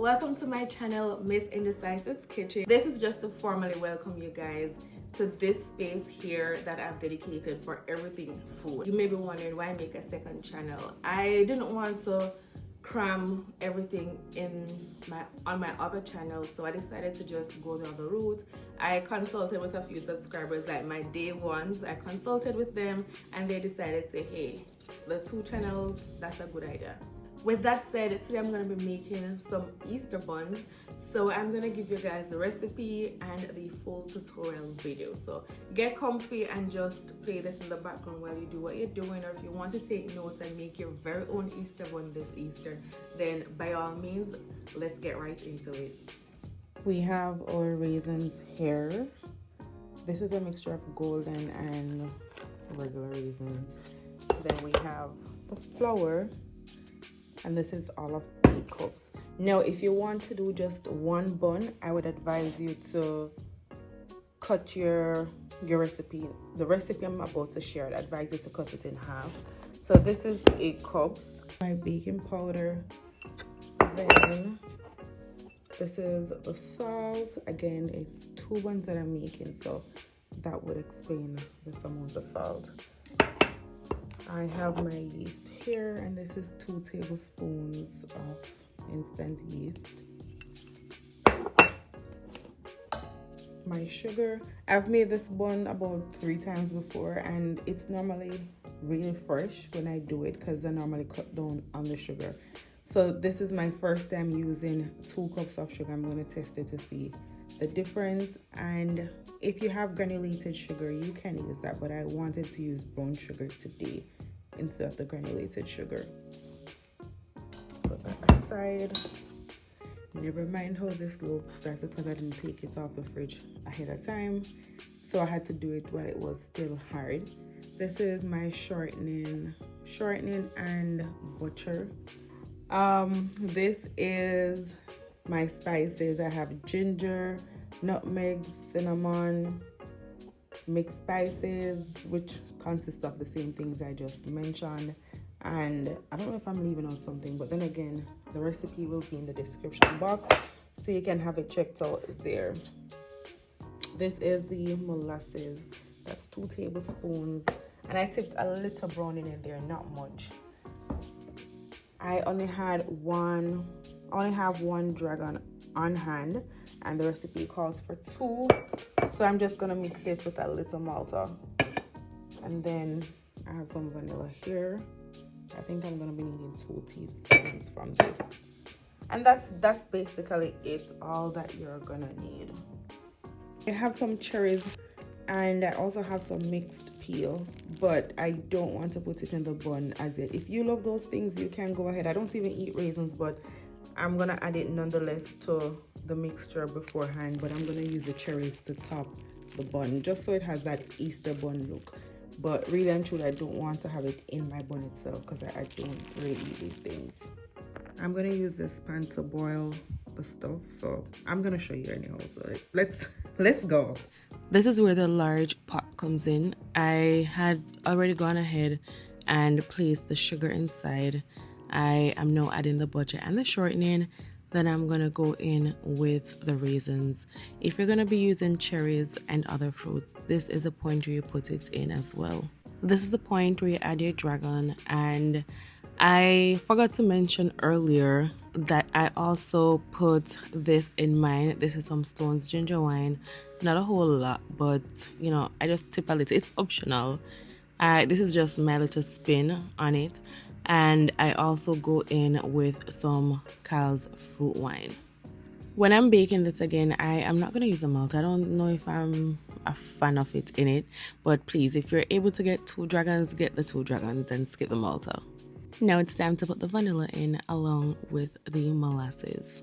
Welcome to my channel, Miss Indecisive's Kitchen. This is just to formally welcome you guys to this space here that I've dedicated for everything food. You may be wondering why make a second channel. I didn't want to cram everything on my other channel, so I decided to just go the other route. I consulted with a few subscribers, like my day ones. I consulted with them and they decided to say, hey, the two channels, that's a good idea. With that said, today I'm going to be making some Easter buns. So I'm going to give you guys the recipe and the full tutorial video. So get comfy and just play this in the background while you do what you're doing. Or if you want to take notes and make your very own Easter bun this Easter, then by all means, let's get right into it. We have our raisins here. This is a mixture of golden and regular raisins. Then we have the flour. And this is all of 8 cups. Now, if you want to do just one bun, I would advise you to cut your recipe. The recipe I'm about to share, I'd advise you to cut it in half. So this is 8 cups. My baking powder. Then this is the salt. Again, it's 2 buns that I'm making, so that would explain this amount of salt. I have my yeast here, and this is 2 tablespoons of instant yeast. My sugar. I've made this bun about 3 times before, and it's normally really fresh when I do it because I normally cut down on the sugar. So this is my first time using 2 cups of sugar. I'm going to test it to see the difference, and if you have granulated sugar you can use that, but I wanted to use brown sugar today instead of the granulated sugar. Put that aside. Never mind how this looks. That's because I didn't take it off the fridge ahead of time, so I had to do it while it was still hard. This is my shortening and butter. This is my spices. I have ginger, nutmeg, cinnamon, mixed spices, which consists of the same things I just mentioned. And I don't know if I'm leaving out something, but then again, the recipe will be in the description box, so you can have it checked out there. This is the molasses. That's 2 tablespoons, and I tipped a little browning in there, not much. I only have one Dragon on hand, and the recipe calls for 2, so I'm just gonna mix it with a little malta. And then I have some vanilla here. I think I'm gonna be needing 2 teaspoons from this, and that's basically it, all that you're gonna need. I have some cherries, and I also have some mixed peel, but I don't want to put it in the bun as yet. If you love those things, you can go ahead. I don't even eat raisins, but I'm gonna add it nonetheless to the mixture beforehand. But I'm gonna use the cherries to top the bun, just so it has that Easter bun look. But really and truly, I don't want to have it in my bun itself because I don't really eat these things. I'm gonna use this pan to boil the stuff, so I'm gonna show you anyhow. So let's go. This is where the large pot comes in. I had already gone ahead and placed the sugar inside. I am now adding the butter and the shortening. Then I'm gonna go in with the raisins. If you're gonna be using cherries and other fruits, this is a point where you put it in as well. This is the point where you add your dragon, and I forgot to mention earlier that I also put this in mine. This is some Stone's ginger wine. Not a whole lot, but you know, I just tip a little. It's optional. This is just my little spin on it. And I also go in with some Kale's fruit wine. When I'm baking this again, I am not going to use a malt. I don't know if I'm a fan of it in it, but please, if you're able to get 2 dragons, get the 2 dragons and skip the malta. Now it's time to put the vanilla in along with the molasses.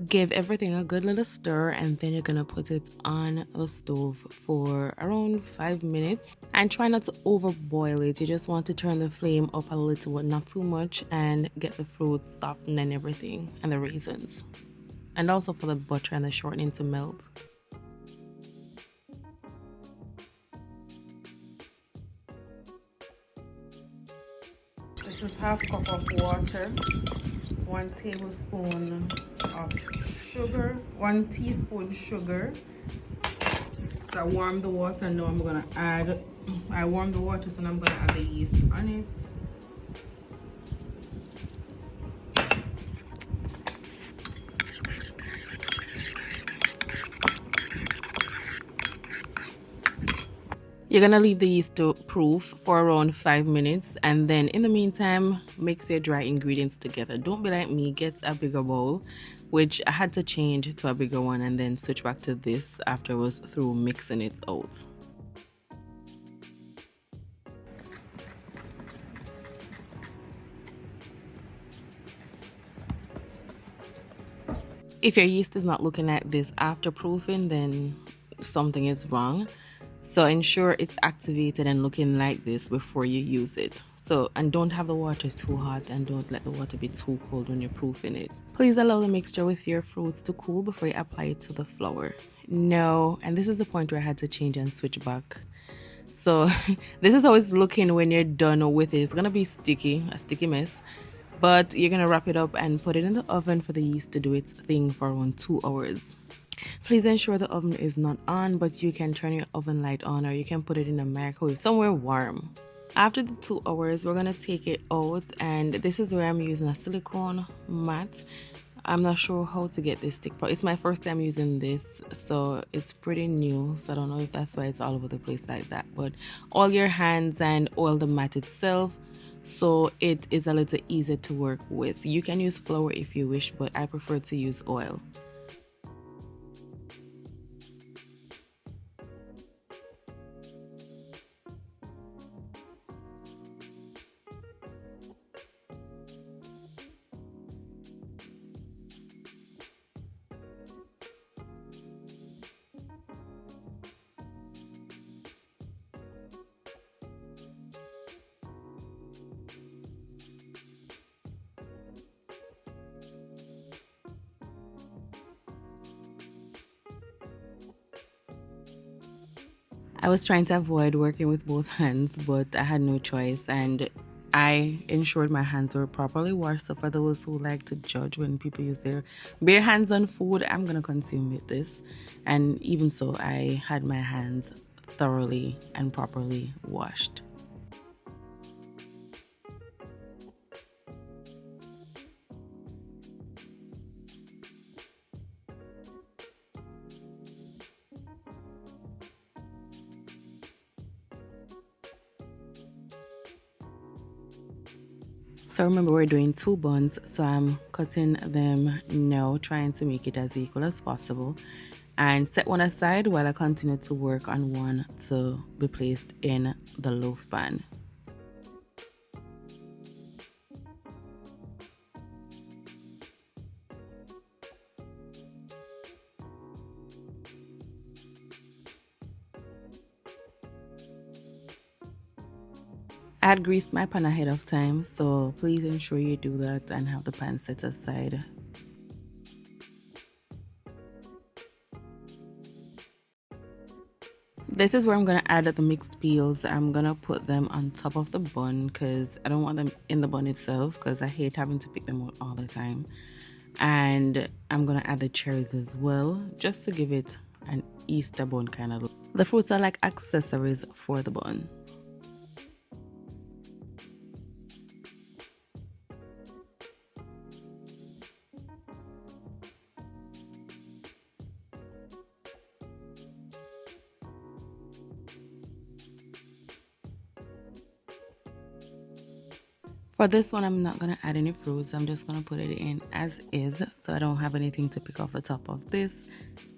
Give everything a good little stir, and then you're gonna put it on the stove for around 5 minutes, and try not to overboil it. You just want to turn the flame up a little, but not too much, and get the fruit softened and everything, and the raisins. and also for the butter and the shortening to melt. This is half cup of water, 1 tablespoon of sugar, 1 teaspoon sugar. So I warm the water, now I'm gonna add, I warm the water, so now I'm gonna add the yeast on it. You're gonna leave the yeast to proof for around 5 minutes, and then in the meantime mix your dry ingredients together. Don't be like me, get a bigger bowl, which I had to change to a bigger one and then switch back to this after I was through mixing it out. If your yeast is not looking like this after proofing, then something is wrong. So ensure it's activated and looking like this before you use it. So, and don't have the water too hot, and don't let the water be too cold when you're proofing it. Please allow the mixture with your fruits to cool before you apply it to the flour. No, and this is the point where I had to change and switch back. So this is how it's looking when you're done with it. It's gonna be sticky, a sticky mess. But you're gonna wrap it up and put it in the oven for the yeast to do its thing for around 2 hours. Please ensure the oven is not on, but you can turn your oven light on, or you can put it in a microwave somewhere warm. After the 2 hours, we're gonna take it out, and this is where I'm using a silicone mat. I'm not sure how to get this stick, but it's my first time using this, so it's pretty new, so I don't know if that's why it's all over the place like that. But oil your hands and oil the mat itself, so it is a little easier to work with. You can use flour if you wish, but I prefer to use oil. I was trying to avoid working with both hands, but I had no choice, and I ensured my hands were properly washed. So for those who like to judge when people use their bare hands on food, I'm gonna consume with this. And even so, I had my hands thoroughly and properly washed. So remember, we're doing 2 buns, so I'm cutting them now, trying to make it as equal as possible, and set one aside while I continue to work on one to be placed in the loaf pan. I had greased my pan ahead of time, so please ensure you do that and have the pan set aside. This is where I'm going to add the mixed peels. I'm going to put them on top of the bun because I don't want them in the bun itself, because I hate having to pick them out all the time. And I'm going to add the cherries as well, just to give it an Easter bun kind of look. The fruits are like accessories for the bun. For this one, I'm not going to add any fruits. I'm just going to put it in as is, so I don't have anything to pick off the top of this.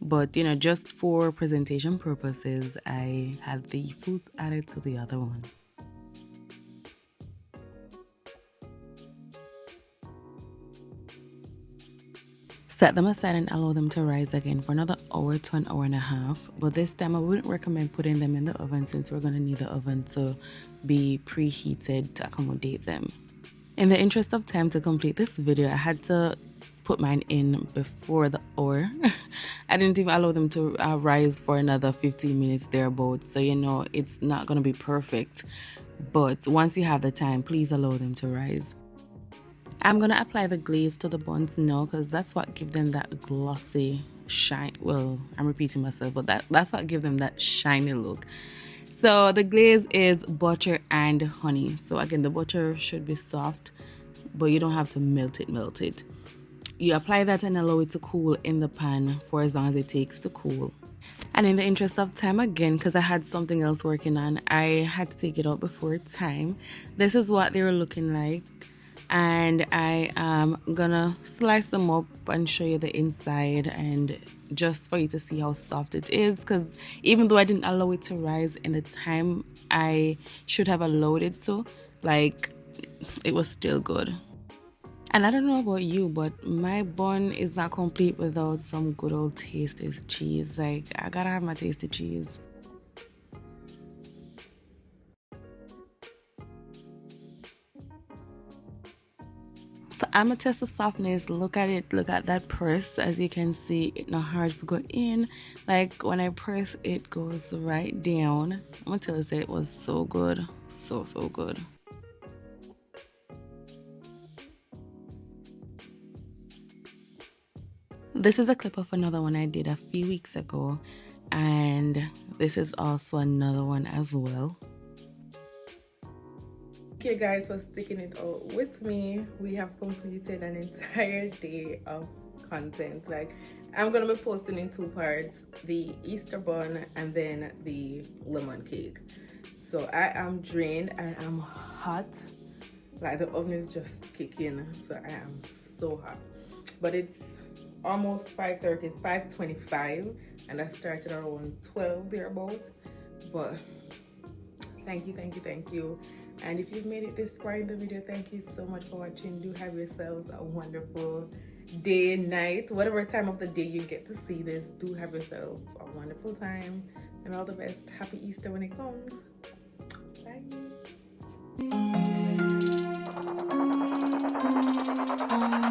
But, you know, just for presentation purposes, I had the fruits added to the other one. Set them aside and allow them to rise again for another hour to an hour and a half. But this time I wouldn't recommend putting them in the oven, since we're going to need the oven to be preheated to accommodate them. In the interest of time to complete this video, I had to put mine in before the hour. I didn't even allow them to rise for another 15 minutes thereabouts. So, you know, it's not going to be perfect. But once you have the time, please allow them to rise. I'm going to apply the glaze to the buns now because that's what gives them that glossy shine. Well, I'm repeating myself, but that's what gives them that shiny look. So the glaze is butter and honey. So again, the butter should be soft, but you don't have to melt it. You apply that and allow it to cool in the pan for as long as it takes to cool. And in the interest of time, again, because I had something else working on, I had to take it out before time. This is what they were looking like. And I am gonna slice them up and show you the inside, and just for you to see how soft it is, because even though I didn't allow it to rise in the time I should have allowed it to, like, it was still good. And I don't know about you, but my bun is not complete without some good old tasty cheese. Like, I gotta have my tasty cheese. So I'm gonna test the softness. Look at it. Look at that press. As you can see, it's not hard to go in. Like, when I press, it goes right down. I'm gonna tell you, it was so good, so good. This is a clip of another one I did a few weeks ago, and this is also another one as well. Thank you guys for sticking it out with me. We have completed an entire day of content. Like, I'm gonna be posting in 2 parts, the Easter bun and then the lemon cake. So I am drained, I am hot, like the oven is just kicking, so I am so hot. But it's almost 5:30, it's 5:25, and I started around 12 thereabouts. But thank you. And if you've made it this far in the video, thank you so much for watching. Do have yourselves a wonderful day, night, whatever time of the day you get to see this. Do have yourself a wonderful time, and all the best. Happy Easter when it comes. Bye.